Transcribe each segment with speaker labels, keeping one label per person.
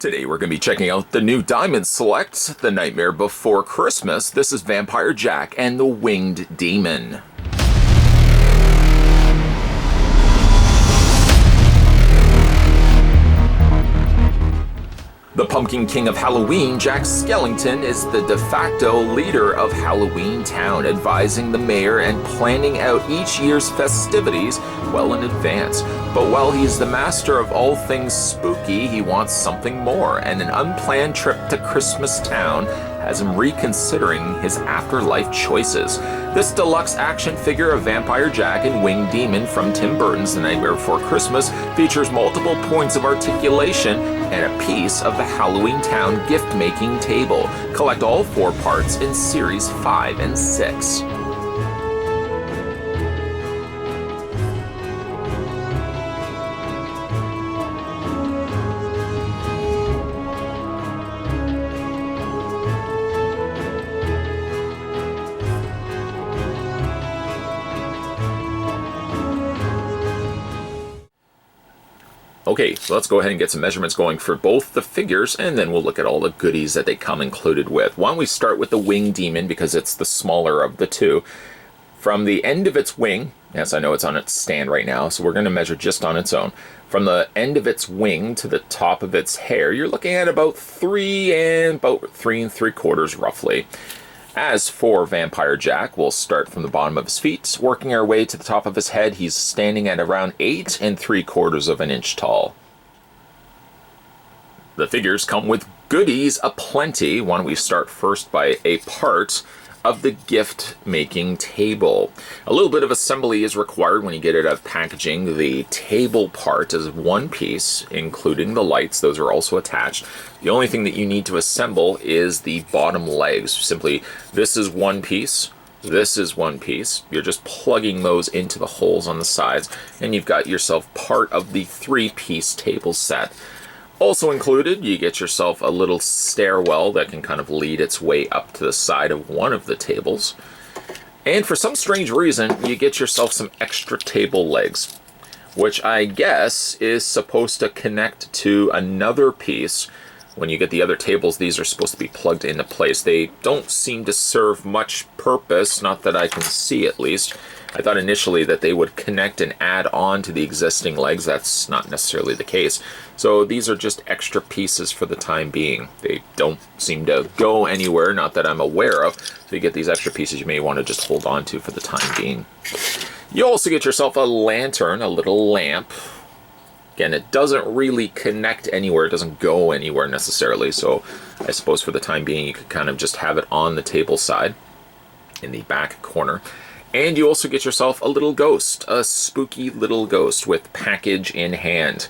Speaker 1: Today we're going to be checking out the new Diamond Select, The Nightmare Before Christmas. This is Vampire Jack and the Winged Demon. The Pumpkin King of Halloween, Jack Skellington, is the de facto leader of Halloween Town, advising the mayor and planning out each year's festivities well in advance. But while he's the master of all things spooky, he wants something more, and an unplanned trip to Christmas Town has him reconsidering his afterlife choices. This deluxe action figure of Vampire Jack and Winged Demon from Tim Burton's The Nightmare Before Christmas features multiple points of articulation and a piece of the Halloween Town gift-making table. Collect all 4 parts in Series 5 and 6. Okay, so let's go ahead and get some measurements going for both the figures, and then we'll look at all the goodies that they come included with. Why don't we start with the Winged Demon, because it's the smaller of the two. From the end of its wing, yes, I know it's on its stand right now, so we're going to measure just on its own. From the end of its wing to the top of its hair, you're looking at about 3 3/4 roughly. As for Vampire Jack, we'll start from the bottom of his feet, working our way to the top of his head. He's standing at around 8 3/4 of an inch tall. The figures come with goodies aplenty. Why don't we start first by a part of the gift-making table. A little bit of assembly is required when you get it out of packaging. The table part is one piece, including the lights. Those are also attached. The only thing that you need to assemble is the bottom legs. Simply, this is one piece, this is one piece. You're just plugging those into the holes on the sides, and you've got yourself part of the 3-piece table set. Also included, you get yourself a little stairwell that can kind of lead its way up to the side of one of the tables. And for some strange reason, you get yourself some extra table legs, which I guess is supposed to connect to another piece. When you get the other tables, these are supposed to be plugged into place. They don't seem to serve much purpose, not that I can see at least. I thought initially that they would connect and add on to the existing legs. That's not necessarily the case. So these are just extra pieces for the time being. They don't seem to go anywhere, not that I'm aware of. So you get these extra pieces you may want to just hold on to for the time being. You also get yourself a lantern, a little lamp. Again, it doesn't really connect anywhere. It doesn't go anywhere necessarily. So I suppose for the time being, you could kind of just have it on the table side in the back corner. And you also get yourself a little ghost, a spooky little ghost with package in hand.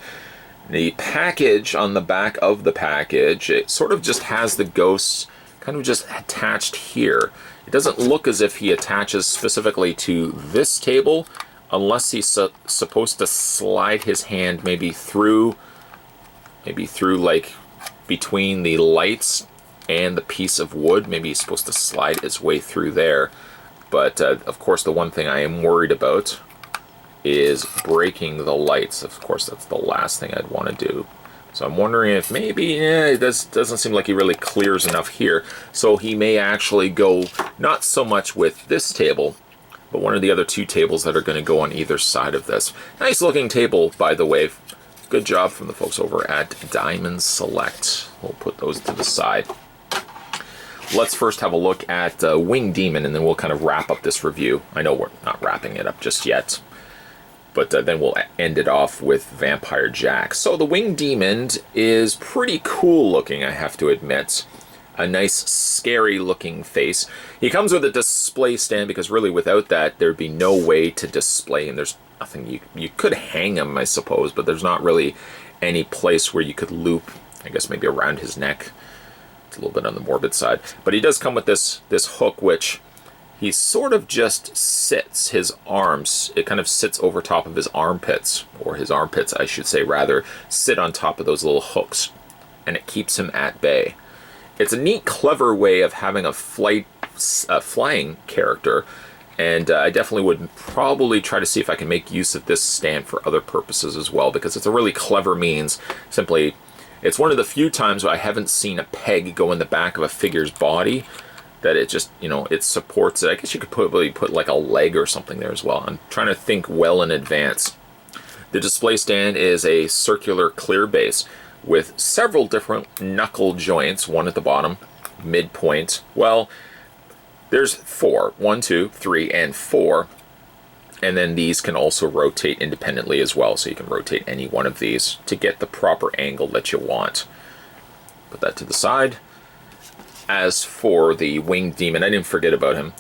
Speaker 1: The package on the back of the package, it sort of just has the ghost kind of just attached here. It doesn't look as if he attaches specifically to this table, unless he's supposed to slide his hand maybe through like between the lights and the piece of wood. Maybe he's supposed to slide his way through there. But of course, the one thing I am worried about is breaking the lights. Of course, that's the last thing I'd want to do. So I'm wondering if maybe, it doesn't seem like he really clears enough here. So he may actually go not so much with this table, but one of the other 2 tables that are going to go on either side of this. Nice looking table, by the way. Good job from the folks over at Diamond Select. We'll put those to the side. Let's first have a look at Winged Demon, and then we'll kind of wrap up this review. I know we're not wrapping it up just yet, but then we'll end it off with Vampire Jack. So the Winged Demon is pretty cool looking, I have to admit. A nice, scary looking face. He comes with a display stand, because really without that, there'd be no way to display him. There's nothing, you could hang him, I suppose, but there's not really any place where you could loop, I guess maybe around his neck. It's a little bit on the morbid side. But he does come with this hook, which he sort of just sits, his arms, it kind of sits over top of his armpits, or his armpits, I should say, rather, sit on top of those little hooks, and it keeps him at bay. It's a neat, clever way of having a flying character, and I definitely would probably try to see if I can make use of this stand for other purposes as well, because it's a really clever means. Simply It's one of the few times I haven't seen a peg go in the back of a figure's body, that it just, you know, it supports it. I guess you could probably put like a leg or something there as well. I'm trying to think well in advance. The display stand is a circular clear base with several different knuckle joints, one at the bottom, midpoint. Well, there's 4, 1, 2, 3, and 4. And then these can also rotate independently as well, so you can rotate any one of these to get the proper angle that you want. Put that to the side. As for the Winged Demon, I didn't forget about him.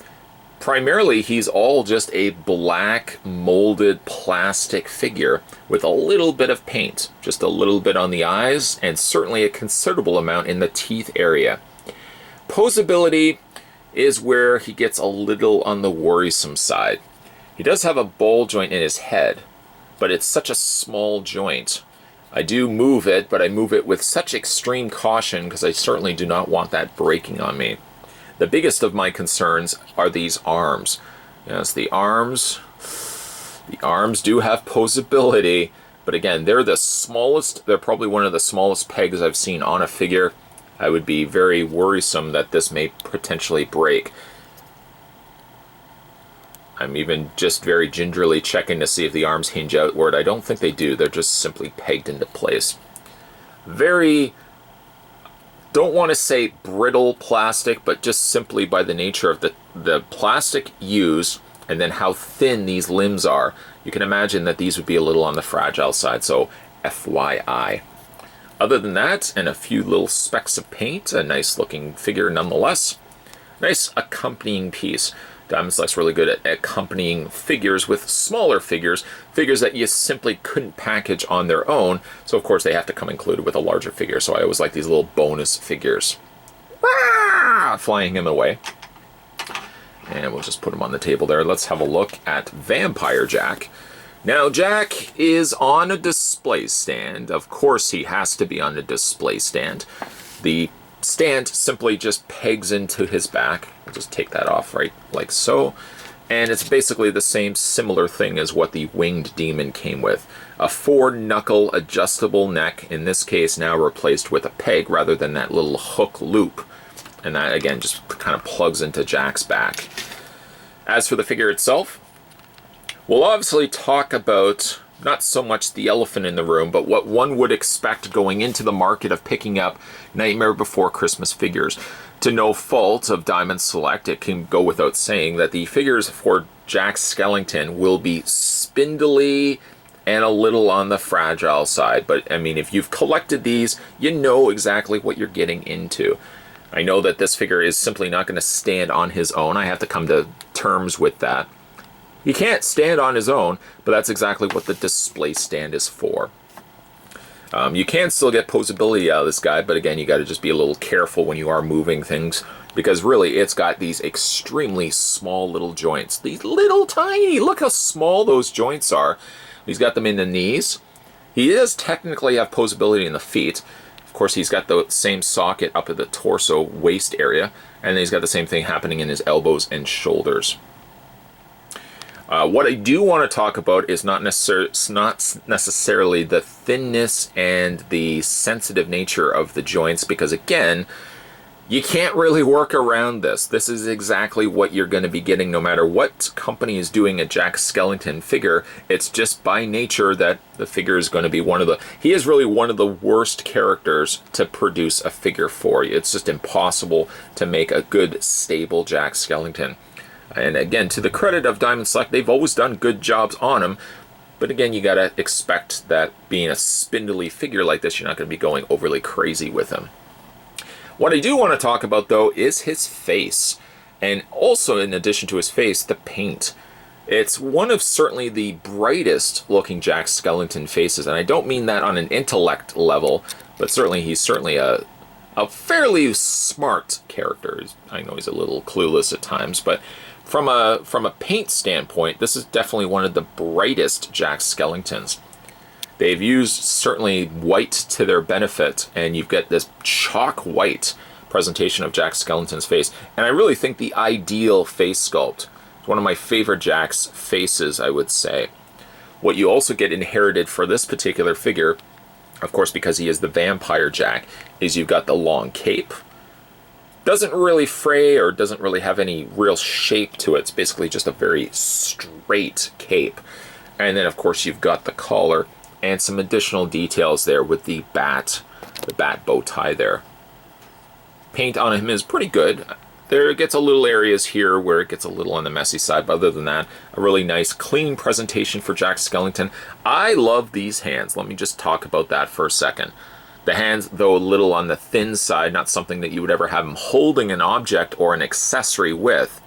Speaker 1: Primarily, he's all just a black molded plastic figure with a little bit of paint, just a little bit on the eyes, and certainly a considerable amount in the teeth area. Posability is where he gets a little on the worrisome side. He does have a ball joint in his head, but it's such a small joint. I do move it, but I move it with such extreme caution because I certainly do not want that breaking on me. The biggest of my concerns are these arms. Yes, the arms do have posability, but again, they're the smallest, they're probably one of the smallest pegs I've seen on a figure. I would be very worrisome that this may potentially break. I'm even just very gingerly checking to see if the arms hinge outward. I don't think they do. They're just simply pegged into place. Very, don't want to say brittle plastic, but just simply by the nature of the plastic used and then how thin these limbs are, you can imagine that these would be a little on the fragile side, so FYI. Other than that, and a few little specks of paint, a nice looking figure nonetheless. Nice accompanying piece. Diamond Select's really good at accompanying figures with smaller figures, figures that you simply couldn't package on their own, so of course they have to come included with a larger figure, so I always like these little bonus figures. Ah! Flying him away. And we'll just put him on the table there. Let's have a look at Vampire Jack. Now, Jack is on a display stand. Of course he has to be on a display stand. The stand simply just pegs into his back. I'll just take that off right like so. And it's basically the same similar thing as what the Winged Demon came with. A 4-knuckle adjustable neck, in this case now replaced with a peg rather than that little hook loop. And that again just kind of plugs into Jack's back. As for the figure itself, we'll obviously talk about not so much the elephant in the room, but what one would expect going into the market of picking up Nightmare Before Christmas figures. To no fault of Diamond Select, it can go without saying that the figures for Jack Skellington will be spindly and a little on the fragile side. But I mean, if you've collected these, you know exactly what you're getting into. I know that this figure is simply not going to stand on his own. I have to come to terms with that. He can't stand on his own, but that's exactly what the display stand is for. You can still get posability out of this guy, but again, you got to just be a little careful when you are moving things, because really, it's got these extremely small little joints. These little tiny, look how small those joints are. He's got them in the knees. He does technically have posability in the feet. Of course, he's got the same socket up at the torso waist area, and then he's got the same thing happening in his elbows and shoulders. What I do want to talk about is not necessarily the thinness and the sensitive nature of the joints, because again, you can't really work around this. This is exactly what you're going to be getting no matter what company is doing a Jack Skellington figure. It's just by nature that the figure is going to be he is really one of the worst characters to produce a figure for you. It's just impossible to make a good, stable Jack Skellington. And again, to the credit of Diamond Select, they've always done good jobs on him. But again, you gotta expect that being a spindly figure like this, you're not gonna be going overly crazy with him. What I do want to talk about, though, is his face. And also, in addition to his face, the paint. It's one of certainly the brightest looking Jack Skellington faces. And I don't mean that on an intellect level, but certainly he's certainly a fairly smart character. I know he's a little clueless at times, but from a paint standpoint, this is definitely one of the brightest Jack Skellingtons. They've used certainly white to their benefit, and you've got this chalk white presentation of Jack Skellington's face. And I really think the ideal face sculpt. It's one of my favorite Jack's faces, I would say. What you also get inherited for this particular figure of course, because he is the Vampire Jack, is you've got the long cape. Doesn't really fray or doesn't really have any real shape to it. It's basically just a very straight cape. And then, of course, you've got the collar and some additional details there with the bat bow tie there. Paint on him is pretty good. There gets a little areas here where it gets a little on the messy side, but other than that, a really nice, clean presentation for Jack Skellington. I love these hands. Let me just talk about that for a second. The hands, though a little on the thin side, not something that you would ever have him holding an object or an accessory with.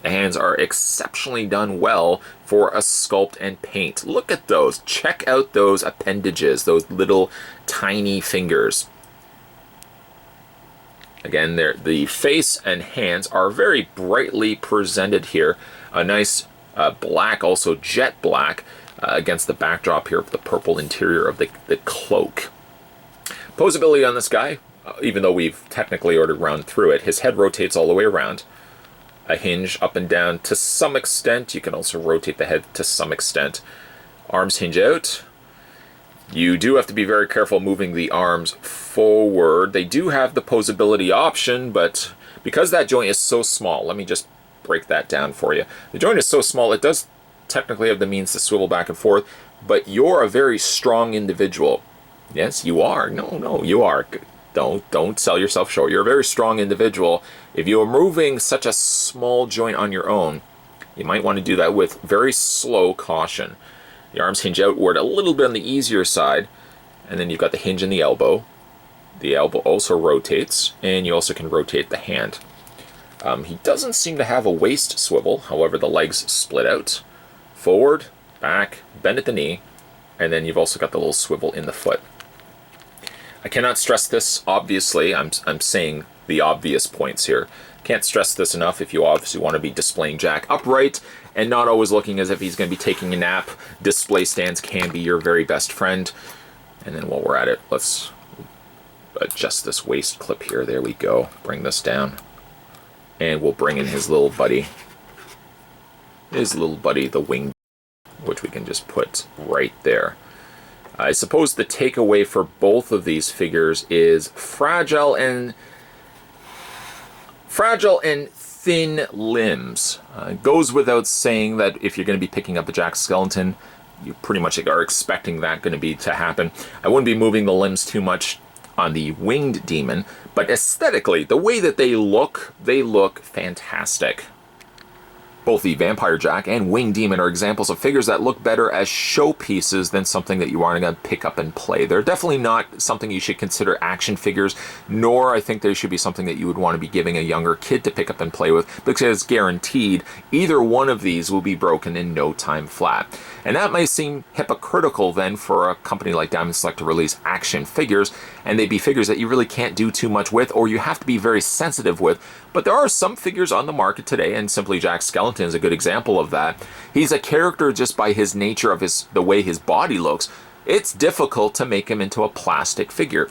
Speaker 1: The hands are exceptionally done well for a sculpt and paint. Look at those. Check out those appendages, those little tiny fingers. Again, the face and hands are very brightly presented here. A nice black, also jet black, against the backdrop here of the purple interior of the cloak. Posability on this guy, even though we've technically already run through it, his head rotates all the way around. A hinge up and down to some extent. You can also rotate the head to some extent. Arms hinge out. You do have to be very careful moving the arms forward. They do have the posability option, but because that joint is so small, let me just break that down for you. The joint is so small, it does technically have the means to swivel back and forth, but you're a very strong individual. Yes, you are. No, you are. Don't sell yourself short. You're a very strong individual. If you are moving such a small joint on your own, you might want to do that with very slow caution. The arms hinge outward a little bit on the easier side, and then you've got the hinge in the elbow. The elbow also rotates, and you also can rotate the hand. He doesn't seem to have a waist swivel, however the legs split out. Forward, back, bend at the knee, and then you've also got the little swivel in the foot. I cannot stress this, obviously. I'm saying the obvious points here. Can't stress this enough. If you obviously want to be displaying Jack upright and not always looking as if he's going to be taking a nap, display stands can be your very best friend. And then while we're at it, let's adjust this waist clip here. There we go. Bring this down. And we'll bring in his little buddy. The wing, which we can just put right there. I suppose the takeaway for both of these figures is fragile and thin limbs. It goes without saying that if you're going to be picking up the Jack Skellington, you pretty much are expecting that to happen. I wouldn't be moving the limbs too much on the Winged Demon, but aesthetically, the way that they look fantastic. Both the Vampire Jack and Winged Demon are examples of figures that look better as showpieces than something that you want to pick up and play. They're definitely not something you should consider action figures, nor I think they should be something that you would want to be giving a younger kid to pick up and play with, because guaranteed, either one of these will be broken in no time flat. And that may seem hypocritical then for a company like Diamond Select to release action figures, and they'd be figures that you really can't do too much with, or you have to be very sensitive with. But there are some figures on the market today, and Simply Jack Skellington is a good example of that. He's a character just by his nature of the way his body looks. It's difficult to make him into a plastic figure.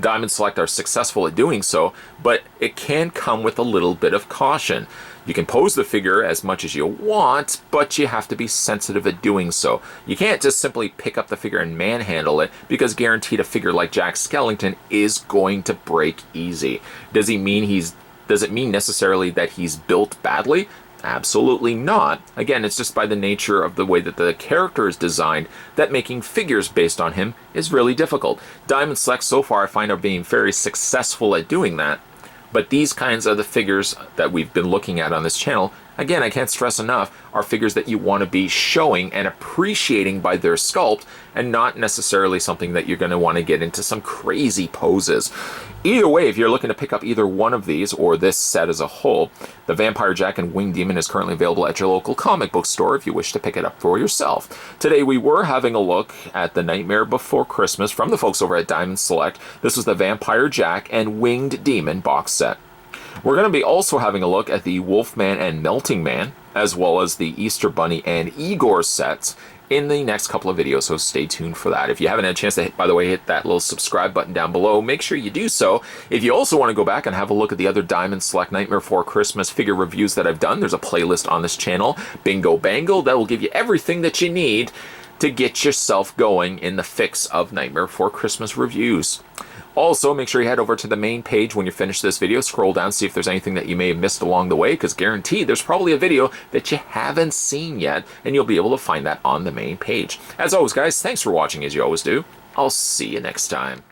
Speaker 1: Diamond Select are successful at doing so, but it can come with a little bit of caution. You can pose the figure as much as you want, but you have to be sensitive at doing so. You can't just simply pick up the figure and manhandle it, because guaranteed a figure like Jack Skellington is going to break easy. Does it mean necessarily that he's built badly? Absolutely not. Again, it's just by the nature of the way that the character is designed that making figures based on him is really difficult. Diamond Select so far I find are being very successful at doing that. But these kinds of the figures that we've been looking at on this channel, again, I can't stress enough, are figures that you want to be showing and appreciating by their sculpt, and not necessarily something that you're going to want to get into some crazy poses. Either way, if you're looking to pick up either one of these or this set as a whole, the Vampire Jack and Winged Demon is currently available at your local comic book store if you wish to pick it up for yourself. Today we were having a look at The Nightmare Before Christmas from the folks over at Diamond Select. This was the Vampire Jack and Winged Demon box set. We're going to be also having a look at the Wolfman and Melting Man, as well as the Easter Bunny and Igor sets in the next couple of videos, so stay tuned for that. If you haven't had a chance to, by the way, hit that little subscribe button down below, make sure you do so. If you also want to go back and have a look at the other Diamond Select Nightmare Before Christmas figure reviews that I've done, there's a playlist on this channel, Bingo Bango, that will give you everything that you need to get yourself going in the fix of Nightmare Before Christmas reviews. Also, make sure you head over to the main page when you finish this video. Scroll down, see if there's anything that you may have missed along the way, because guaranteed there's probably a video that you haven't seen yet, and you'll be able to find that on the main page. As always, guys, thanks for watching as you always do. I'll see you next time.